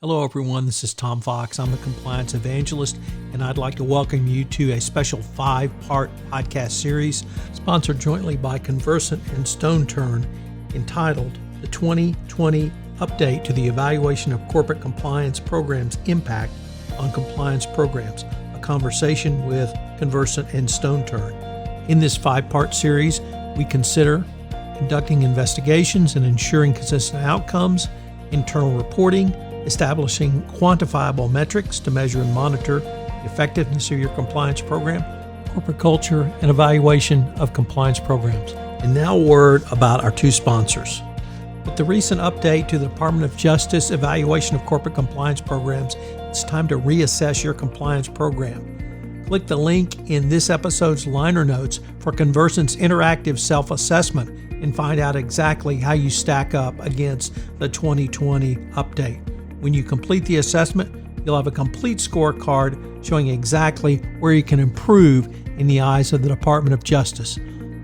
Hello, everyone. This is Tom Fox. I'm a compliance evangelist, and I'd like to welcome you to a special 5-part podcast series sponsored jointly by Convercent and StoneTurn entitled The 2020 Update to the Evaluation of Corporate Compliance Programs Impact on Compliance Programs, a conversation with Convercent and StoneTurn. In this 5-part series, we consider conducting investigations and ensuring consistent outcomes, internal reporting, establishing quantifiable metrics to measure and monitor the effectiveness of your compliance program, corporate culture, and evaluation of compliance programs. And now a word about our two sponsors. With the recent update to the Department of Justice evaluation of corporate compliance programs, it's time to reassess your compliance program. Click the link in this episode's liner notes for Convercent's interactive self-assessment and find out exactly how you stack up against the 2020 update. When you complete the assessment, you'll have a complete scorecard showing exactly where you can improve in the eyes of the Department of Justice.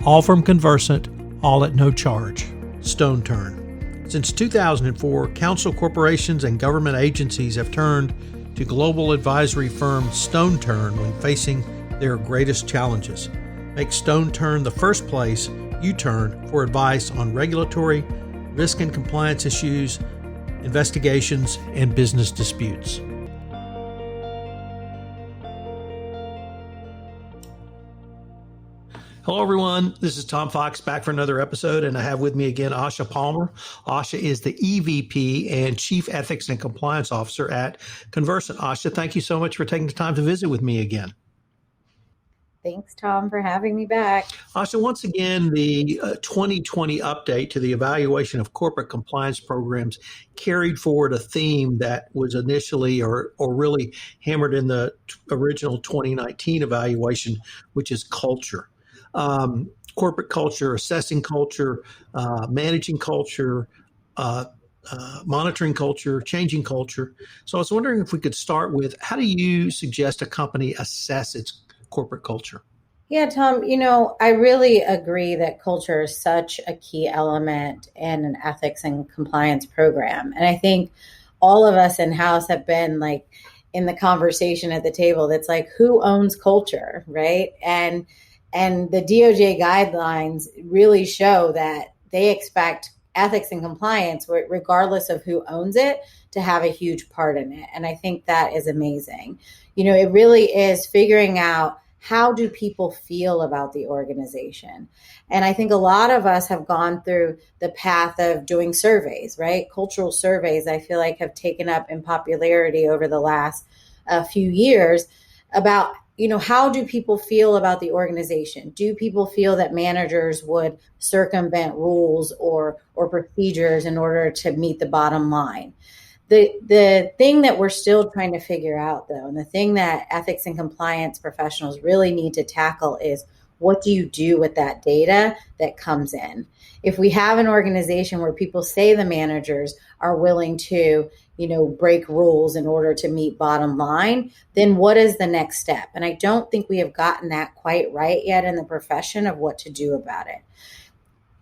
All from Convercent, all at no charge. StoneTurn. Since 2004, counsel corporations and government agencies have turned to global advisory firm StoneTurn when facing their greatest challenges. Make StoneTurn the first place you turn for advice on regulatory, risk and compliance issues, investigations, and business disputes. Hello, everyone. This is Tom Fox back for another episode, and I have with me again Asha Palmer. Asha is the EVP and Chief Ethics and Compliance Officer at Convercent. Asha, thank you so much for taking the time to visit with me again. Thanks, Tom, for having me back. Asha, once again, the 2020 update to the evaluation of corporate compliance programs carried forward a theme that was initially or really hammered in the original 2019 evaluation, which is culture. Corporate culture, assessing culture, managing culture, monitoring culture, changing culture. So I was wondering if we could start with, how do you suggest a company assess its corporate culture? Yeah, Tom, I really agree that culture is such a key element in an ethics and compliance program. And I think all of us in-house have been like in the conversation at the table that's like, who owns culture, right? And the DOJ guidelines really show that they expect ethics and compliance, regardless of who owns it, to have a huge part in it. And I think that is amazing. It really is figuring out, how do people feel about the organization? And I think a lot of us have gone through the path of doing surveys, right? Cultural surveys, I feel like, have taken up in popularity over the last few years about, how do people feel about the organization? Do people feel that managers would circumvent rules or procedures in order to meet the bottom line? The thing that we're still trying to figure out, though, and the thing that ethics and compliance professionals really need to tackle is, what do you do with that data that comes in? If we have an organization where people say the managers are willing to, break rules in order to meet bottom line, then what is the next step? And I don't think we have gotten that quite right yet in the profession of what to do about it.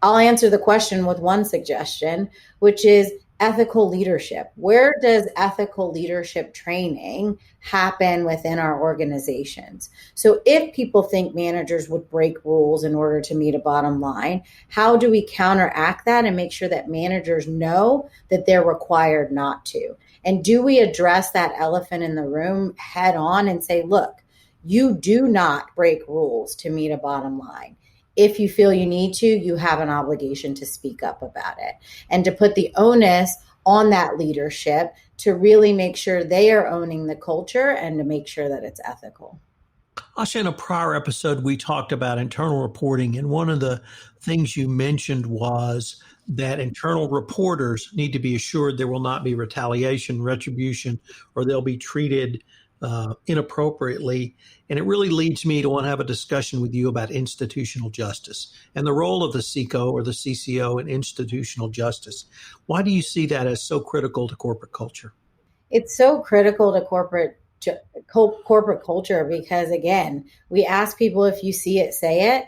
I'll answer the question with one suggestion, which is ethical leadership. Where does ethical leadership training happen within our organizations? So if people think managers would break rules in order to meet a bottom line, how do we counteract that and make sure that managers know that they're required not to? And do we address that elephant in the room head on and say, look, you do not break rules to meet a bottom line. If you feel you need to, you have an obligation to speak up about it and to put the onus on that leadership to really make sure they are owning the culture and to make sure that it's ethical. Asha, in a prior episode, we talked about internal reporting, and one of the things you mentioned was that internal reporters need to be assured there will not be retaliation, retribution, or they'll be treated inappropriately. And it really leads me to want to have a discussion with you about institutional justice and the role of the CICO or the CCO in institutional justice. Why do you see that as so critical to corporate culture? It's so critical to corporate culture because, again, we ask people, if you see it, say it.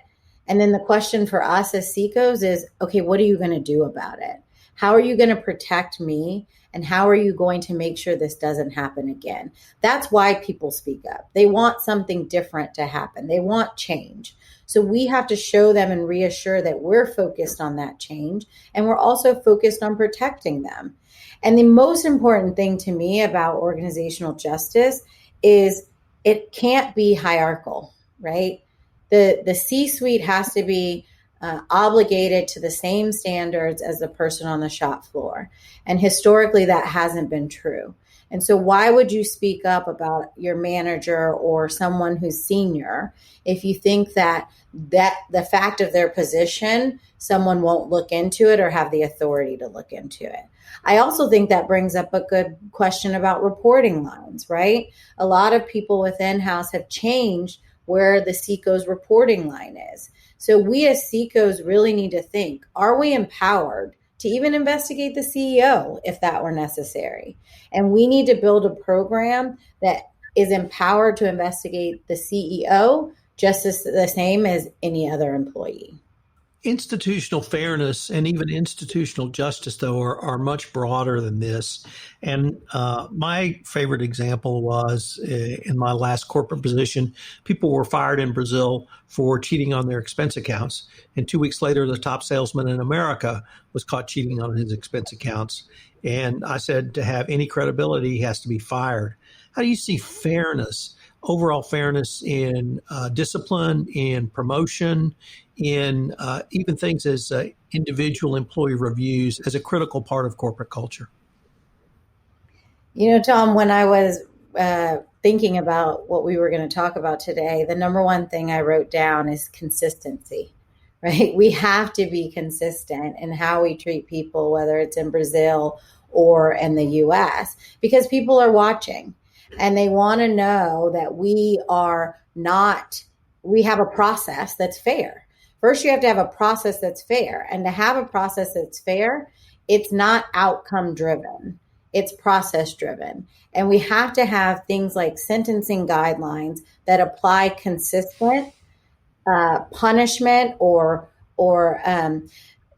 And then the question for us as CICOs is, okay, what are you going to do about it? How are you going to protect me? And how are you going to make sure this doesn't happen again? That's why people speak up. They want something different to happen. They want change. So we have to show them and reassure that we're focused on that change, and we're also focused on protecting them. And the most important thing to me about organizational justice is it can't be hierarchical, right? The C-suite has to be obligated to the same standards as the person on the shop floor. And historically, that hasn't been true. And so why would you speak up about your manager or someone who's senior if you think that the fact of their position, someone won't look into it or have the authority to look into it? I also think that brings up a good question about reporting lines, right? A lot of people within house have changed where the CECO's reporting line is. So we as CECOs really need to think, are we empowered to even investigate the CEO if that were necessary? And we need to build a program that is empowered to investigate the CEO just as the same as any other employee. Institutional fairness and even institutional justice, though, are much broader than this. And my favorite example was in my last corporate position, people were fired in Brazil for cheating on their expense accounts. And 2 weeks later, the top salesman in America was caught cheating on his expense accounts. And I said, to have any credibility, he has to be fired. How do you see fairness, overall fairness in discipline, in promotion, in even things as individual employee reviews as a critical part of corporate culture? You know, Tom, when I was thinking about what we were going to talk about today, the number one thing I wrote down is consistency, right? We have to be consistent in how we treat people, whether it's in Brazil or in the US, because people are watching and they want to know that we have a process that's fair. First, you have to have a process that's fair. And to have a process that's fair, it's not outcome driven. It's process driven. And we have to have things like sentencing guidelines that apply consistent punishment or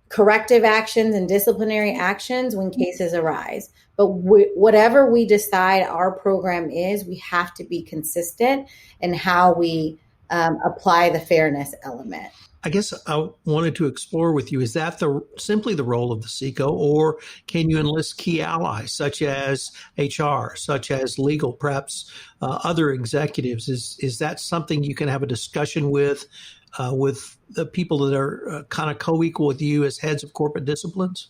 corrective actions and disciplinary actions when cases arise. But whatever we decide our program is, we have to be consistent in how we apply the fairness element. I guess I wanted to explore with you, is that simply the role of the CECO, or can you enlist key allies such as HR, such as legal, perhaps other executives? Is that something you can have a discussion with the people that are kind of co-equal with you as heads of corporate disciplines?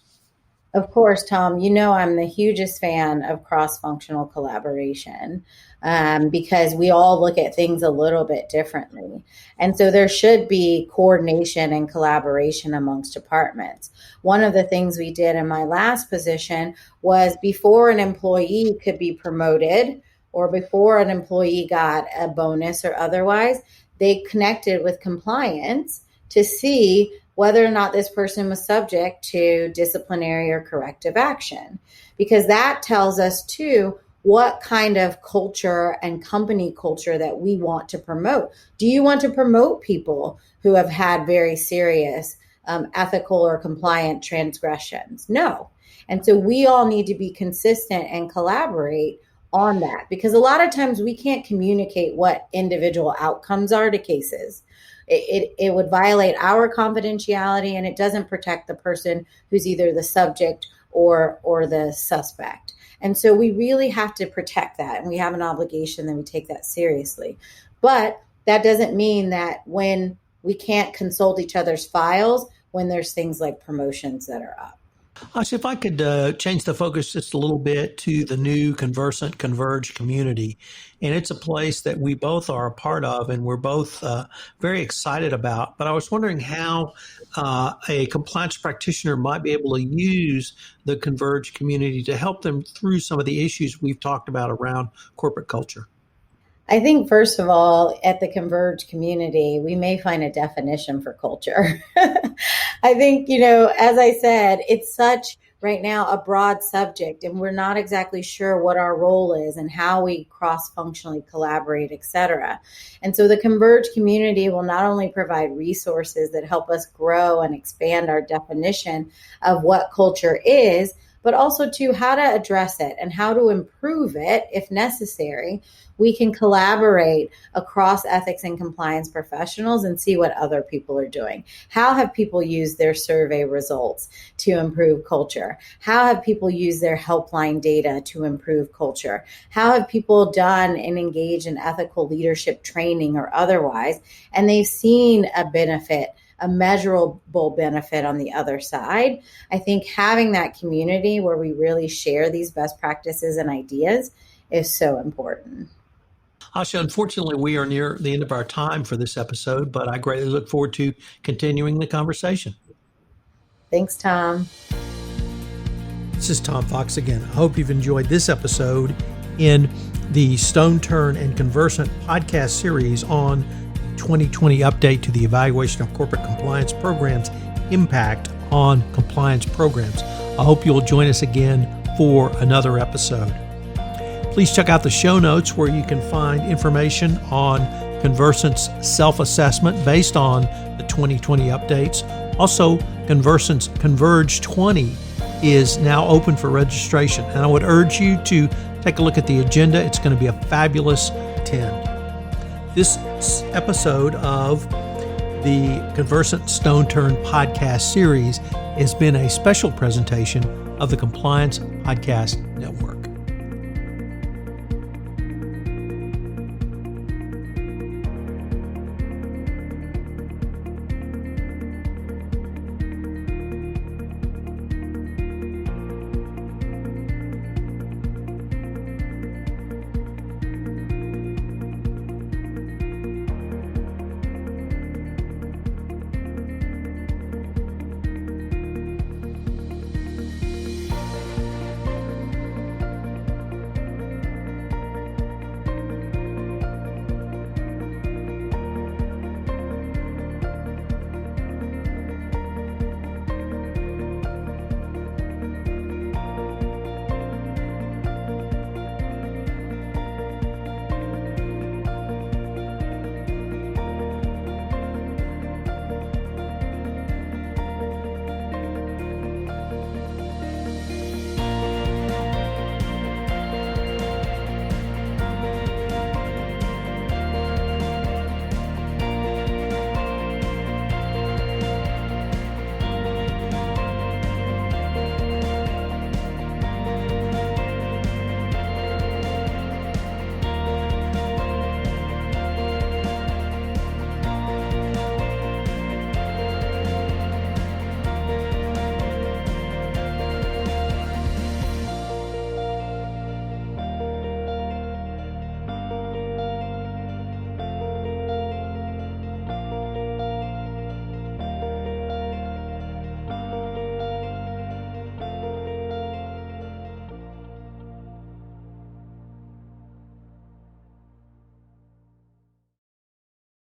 Of course, Tom, you know I'm the hugest fan of cross-functional collaboration because we all look at things a little bit differently. And so there should be coordination and collaboration amongst departments. One of the things we did in my last position was before an employee could be promoted or before an employee got a bonus or otherwise, they connected with compliance to see whether or not this person was subject to disciplinary or corrective action, because that tells us too what kind of culture and company culture that we want to promote. Do you want to promote people who have had very serious ethical or compliant transgressions? No. And so we all need to be consistent and collaborate on that, because a lot of times we can't communicate what individual outcomes are to cases. It would violate our confidentiality, and it doesn't protect the person who's either the subject or the suspect. And so we really have to protect that, and we have an obligation that we take that seriously. But that doesn't mean that when we can't consult each other's files when there's things like promotions that are up. Asha, if I could change the focus just a little bit to the new Convercent Converge community. And it's a place that we both are a part of and we're both very excited about. But I was wondering how a compliance practitioner might be able to use the Converge community to help them through some of the issues we've talked about around corporate culture. I think, first of all, at the Converge community, we may find a definition for culture. I think, as I said, it's such right now a broad subject, and we're not exactly sure what our role is and how we cross-functionally collaborate, et cetera. And so the Converge community will not only provide resources that help us grow and expand our definition of what culture is, but also to how to address it and how to improve it if necessary. We can collaborate across ethics and compliance professionals and see what other people are doing. How have people used their survey results to improve culture? How have people used their helpline data to improve culture? How have people done and engaged in ethical leadership training or otherwise, and they've seen a benefit, a measurable benefit on the other side? I think having that community where we really share these best practices and ideas is so important. Asha, unfortunately, we are near the end of our time for this episode, but I greatly look forward to continuing the conversation. Thanks, Tom. This is Tom Fox again. I hope you've enjoyed this episode in the StoneTurn and Convercent podcast series on 2020 update to the evaluation of corporate compliance programs' impact on compliance programs. I hope you'll join us again for another episode. Please check out the show notes where you can find information on Convercent's self-assessment based on the 2020 updates. Also, Convercent's Converge 20 is now open for registration, and I would urge you to take a look at the agenda. It's going to be a fabulous attend. This episode of the Convercent StoneTurn podcast series has been a special presentation of the Compliance Podcast Network.